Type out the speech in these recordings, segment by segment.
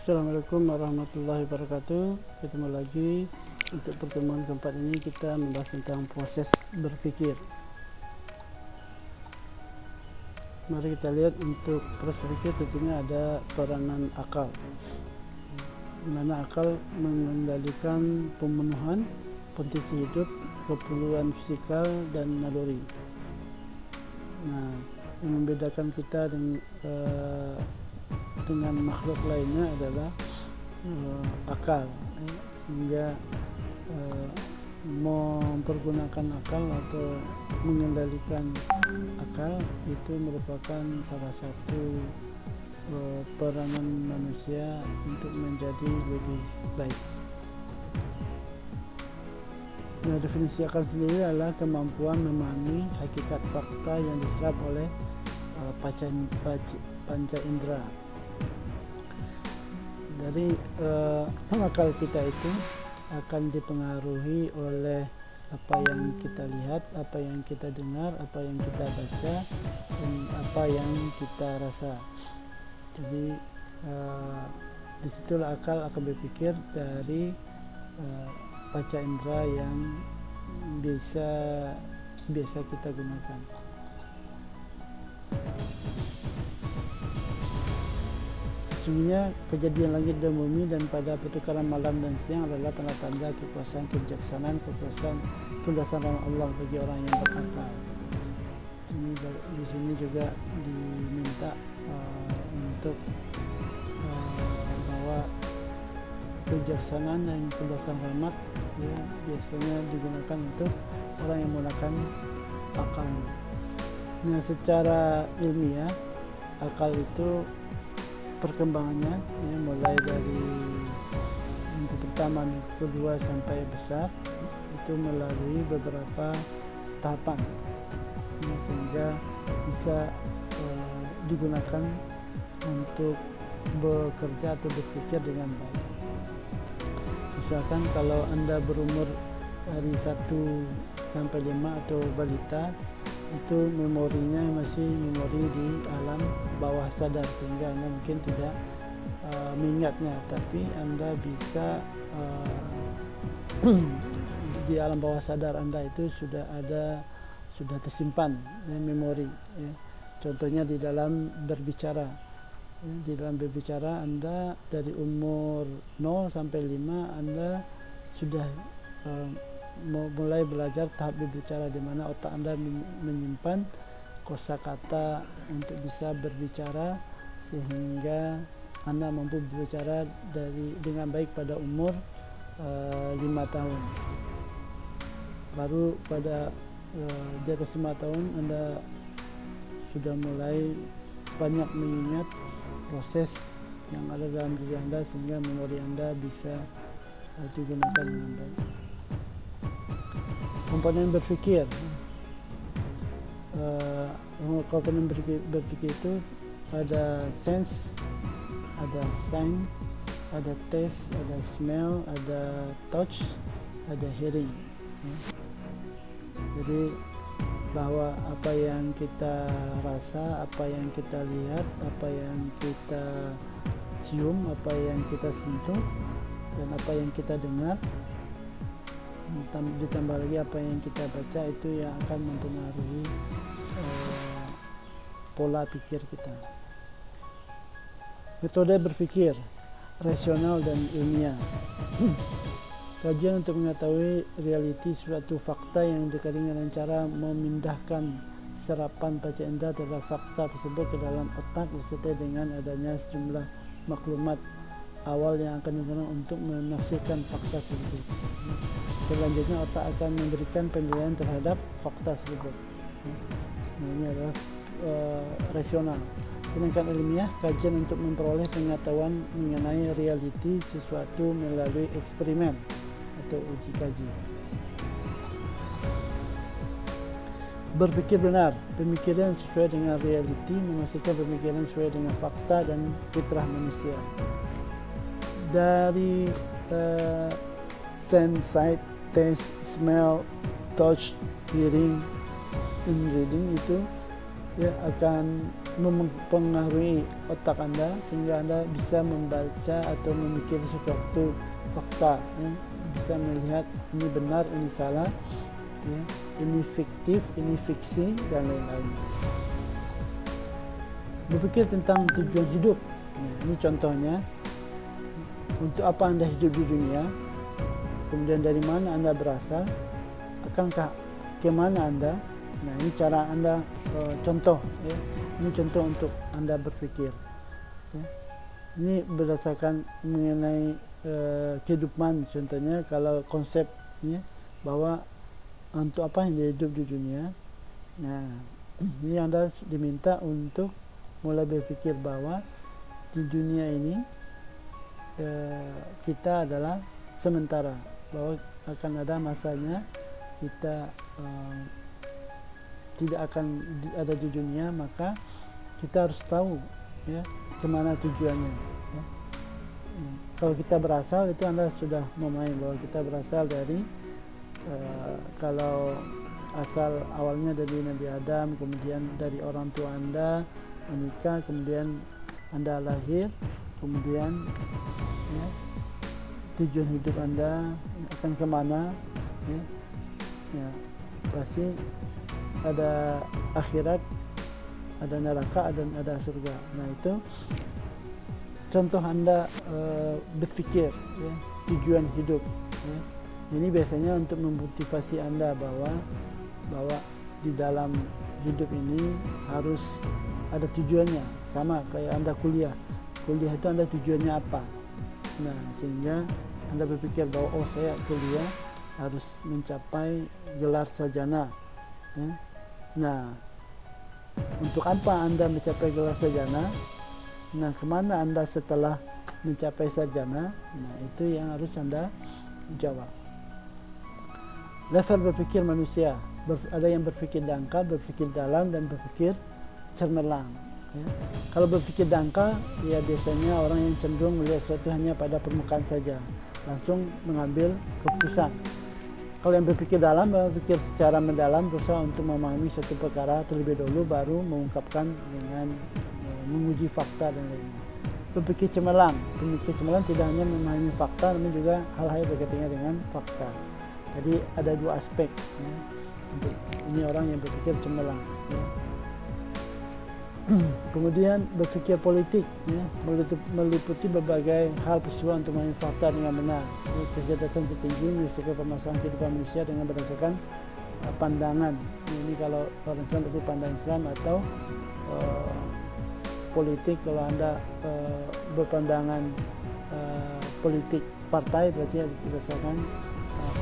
Assalamualaikum warahmatullahi wabarakatuh. Ketemu lagi untuk pertemuan keempat ini, kita membahas tentang proses berpikir. Mari kita lihat, untuk proses berpikir tentunya ada peranan akal, di mana akal mengendalikan pemenuhan potensi hidup, keperluan fisikal dan naluri. Nah, yang membedakan kita dengan makhluk lainnya adalah akal, sehingga mempergunakan akal atau mengendalikan akal itu merupakan salah satu peranan manusia untuk menjadi lebih baik. Nah, definisi akal sendiri adalah kemampuan memahami hakikat fakta yang diserap oleh panca indera. Dari akal kita itu akan dipengaruhi oleh apa yang kita lihat, apa yang kita dengar, apa yang kita baca, dan apa yang kita rasa. Jadi disitulah akal akan berpikir dari panca indera yang biasa kita gunakan. Sesungguhnya kejadian langit dan bumi dan pada pertukaran malam dan siang adalah tanda-tanda kekuasaan, kebijaksanaan, kebesaran rahmat Allah bagi orang yang berakal. Ini di sini juga diminta untuk bahwa kebijaksanaan dan kebesaran rahmat biasanya digunakan untuk orang yang menggunakan akal. Nah, secara ilmiah akal itu perkembangannya mulai dari minggu pertama, minggu kedua sampai besar itu melalui beberapa tahapan, sehingga bisa digunakan untuk bekerja atau berpikir dengan baik. Misalkan kalau Anda berumur dari 1 sampai 5 atau balita, itu memorinya masih memori di alam bawah sadar, sehingga Anda mungkin tidak mengingatnya, tapi Anda bisa di alam bawah sadar Anda itu sudah tersimpan memori. Contohnya di dalam berbicara. Di dalam berbicara Anda dari umur 0 sampai 5 Anda sudah mulai belajar tahap berbicara, di mana otak Anda menyimpan kosakata untuk bisa berbicara, sehingga Anda mampu berbicara dengan baik pada umur 5 tahun. Baru pada di atas 5 tahun Anda sudah mulai banyak mengingat proses yang ada dalam diri Anda, sehingga memori Anda bisa digunakan dengan baik. Komponen berpikir, komponen berpikir itu ada sense, ada sign, ada taste, ada smell, ada touch, ada hearing. Jadi bahwa apa yang kita rasa, apa yang kita lihat, apa yang kita cium, apa yang kita sentuh, dan apa yang kita dengar, ditambah lagi apa yang kita baca, itu yang akan mempengaruhi pola pikir kita. Metode berpikir rasional dan ilmiah. Kajian untuk mengetahui realiti suatu fakta yang dikali dengan cara memindahkan serapan panca indera terhadap fakta tersebut ke dalam otak, beserta dengan adanya sejumlah maklumat awal yang akan digunakan untuk menafsirkan fakta tersebut. Selanjutnya otak akan memberikan penilaian terhadap fakta tersebut. Ini adalah rasional. Sedangkan ilmiah, kajian untuk memperoleh pengetahuan mengenai realiti sesuatu melalui eksperimen atau uji kaji. Berpikir benar, pemikiran sesuai dengan realiti, memastikan pemikiran sesuai dengan fakta dan fitrah manusia. Dari sense, sight, taste, smell, touch, hearing, and reading itu akan mempengaruhi otak Anda sehingga Anda bisa membaca atau memikir sesuatu fakta, ya. Bisa melihat ini benar, ini salah, ya. Ini fiktif, ini fiksi, dan lain-lain. Berpikir tentang tujuan hidup, ya, ini contohnya. Untuk apa Anda hidup di dunia, kemudian dari mana Anda berasal, akankah kemana Anda. Nah, ini cara Anda, contoh, ya. Ini contoh untuk Anda berpikir, ya. Ini berdasarkan mengenai kehidupan. Contohnya kalau konsepnya bahwa untuk apa yang hidup di dunia. Nah, ini Anda diminta untuk mulai berpikir bahwa di dunia ini kita adalah sementara, bahwa akan ada masanya kita tidak akan ada di dunia, maka kita harus tahu, ya, kemana tujuannya, ya. Kalau kita berasal, itu Anda sudah memain bahwa kita berasal dari kalau asal awalnya dari Nabi Adam, kemudian dari orang tua Anda menikah, kemudian Anda lahir, kemudian, ya, tujuan hidup Anda akan kemana, ya, ya, pasti ada akhirat, ada neraka, dan ada surga. Nah, itu contoh Anda berpikir, ya, tujuan hidup, ya. Ini biasanya untuk memotivasi Anda bahwa di dalam hidup ini harus ada tujuannya. Sama kayak Anda kuliah itu Anda tujuannya apa. Nah, sehingga Anda berpikir bahwa oh, saya kuliah harus mencapai gelar sarjana, ya. Nah, untuk apa Anda mencapai gelar sarjana? Nah, kemana Anda setelah mencapai sarjana? Nah, itu yang harus Anda jawab. Level berpikir manusia, ada yang berpikir dangkal, berpikir dalam, dan berpikir cemerlang, ya. Kalau berpikir dangkal, ya biasanya orang yang cenderung melihat sesuatu hanya pada permukaan saja, langsung mengambil keputusan. Kalau yang berpikir dalam, berpikir secara mendalam, berusaha untuk memahami suatu perkara terlebih dahulu, baru mengungkapkan dengan menguji fakta dan lainnya. Berpikir cemerlang, tidak hanya memahami fakta, namun juga hal-hal berkaitannya dengan fakta. Jadi ada dua aspek, ya. Untuk ini orang yang berpikir cemerlang, ya. Kemudian berpikir politik, ya, meliputi berbagai hal peristiwa untuk memahami fakta dengan benar. Kecerdasan tertinggi menyelesaikan permasalahan kehidupan manusia dengan berdasarkan pandangan. Ini kalau orang Islam itu pandangan Islam, atau politik kalau Anda berpandangan politik partai, berarti berdasarkan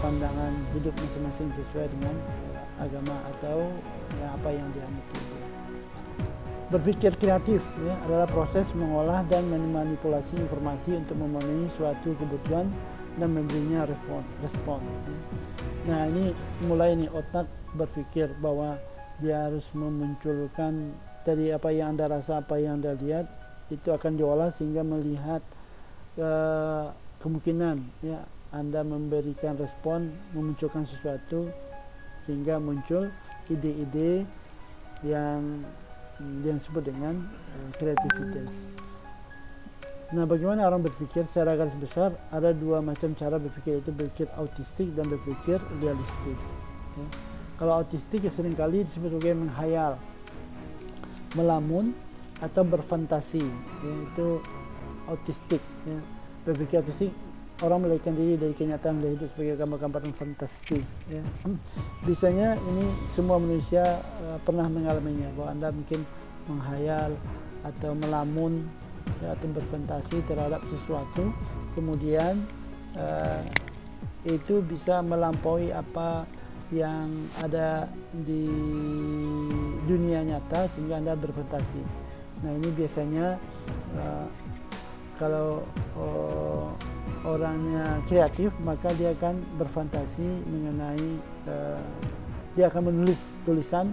pandangan hidup masing-masing sesuai dengan agama atau ya, apa yang dianut. Berpikir kreatif, ya, adalah proses mengolah dan memanipulasi informasi untuk memenuhi suatu kebutuhan dan memberinya respon. Ya. Nah, ini mulai nih otak berpikir bahwa dia harus memunculkan dari apa yang Anda rasa, apa yang Anda lihat, itu akan diolah sehingga melihat kemungkinan, ya, Anda memberikan respon, memunculkan sesuatu sehingga muncul ide-ide yang disebut dengan kreativitas. Nah, bagaimana orang berpikir? Secara garis besar ada dua macam cara berpikir, yaitu berpikir autistik dan berpikir realistis, ya. Kalau autistik ya seringkali disebut sebagai menghayal, melamun, atau berfantasi, ya, itu autistik, ya. Berpikir autistik, orang melarikan diri dari kenyataan dari hidup sebagai gambar-gambaran fantastis, ya. Biasanya ini semua manusia pernah mengalaminya, bahwa Anda mungkin menghayal atau melamun, ya, atau berfantasi terhadap sesuatu, kemudian itu bisa melampaui apa yang ada di dunia nyata sehingga Anda berfantasi. Nah, ini biasanya kalau orangnya kreatif, maka dia akan berfantasi mengenai dia akan menulis tulisan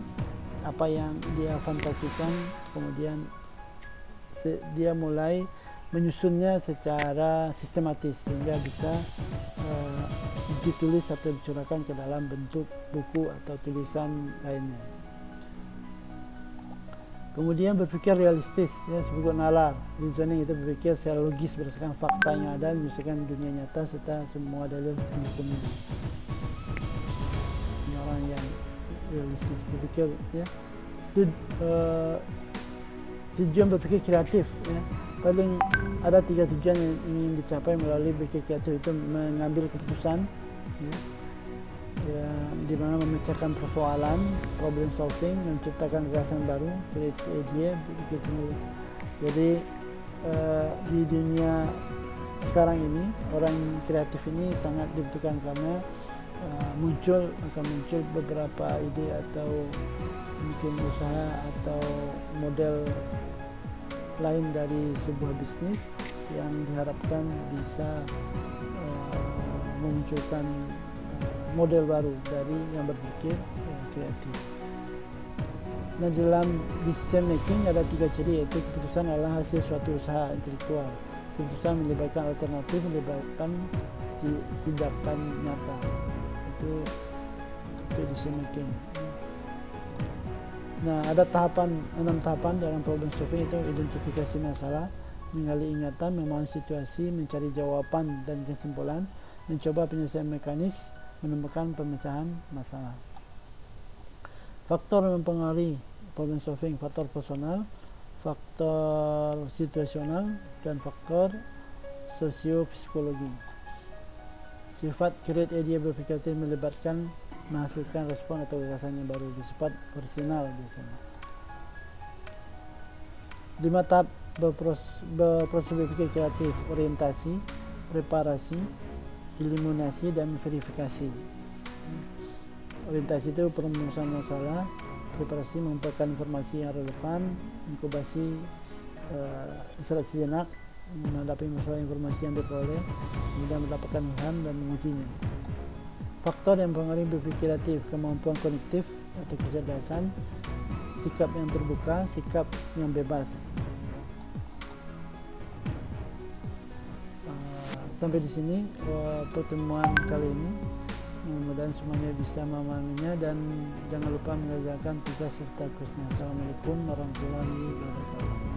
apa yang dia fantasikan, kemudian dia mulai menyusunnya secara sistematis sehingga bisa ditulis atau dicurahkan ke dalam bentuk buku atau tulisan lainnya. Kemudian berpikir realistis, ya, sebagai nalar. Reasoning itu berpikir secara logis berdasarkan fakta yang ada, menyelesaikan dunia nyata serta semua dalil pendukungnya. Ini orang yang realistis berpikir, ya. Tujuan berpikir kreatif, ya. Paling ada 3 tujuan yang ingin dicapai melalui berpikir kreatif, itu mengambil keputusan, ya, di mana memecahkan persoalan, problem solving, menciptakan gagasan baru, create idea, jadi di dunia sekarang ini orang kreatif ini sangat dibutuhkan karena akan muncul beberapa ide atau mungkin usaha atau model lain dari sebuah bisnis yang diharapkan bisa memunculkan model baru dari yang berpikir kreatif. Nah, dalam decision making ada 3 ciri, yaitu keputusan adalah hasil suatu usaha intelektual. Keputusan melibatkan alternatif, melibatkan tindakan nyata. Itu decision making. Nah, ada 6 tahapan dalam problem solving, itu identifikasi masalah, menggali ingatan, memahami situasi, mencari jawaban dan kesimpulan, mencoba penyelesaian mekanis, menemukan pemecahan masalah. Faktor yang mempengaruhi problem solving: faktor personal, faktor situasional, dan faktor sosiopsikologi. Sifat create idea berpikir kreatif melibatkan menghasilkan respon atau gagasan yang baru, bersifat personal biasanya. 5 tahap berproses berpikir kreatif: orientasi, reparasi, eliminasi, dan verifikasi. Orientasi itu perumusan masalah, reparasi mengumpulkan informasi yang relevan, inkubasi istirahat sejenak menghadapi masalah informasi yang diperoleh, kemudian mendapatkan ilham dan mengujinya. Faktor yang mempengaruhi berpikir kreatif: kemampuan kognitif atau kecerdasan, sikap yang terbuka, sikap yang bebas. Sampai di sini pertemuan kali ini. Mudah-mudahan semuanya bisa memahaminya dan jangan lupa mengerjakan tugas serta kuisnya. Assalamualaikum warahmatullahi wabarakatuh.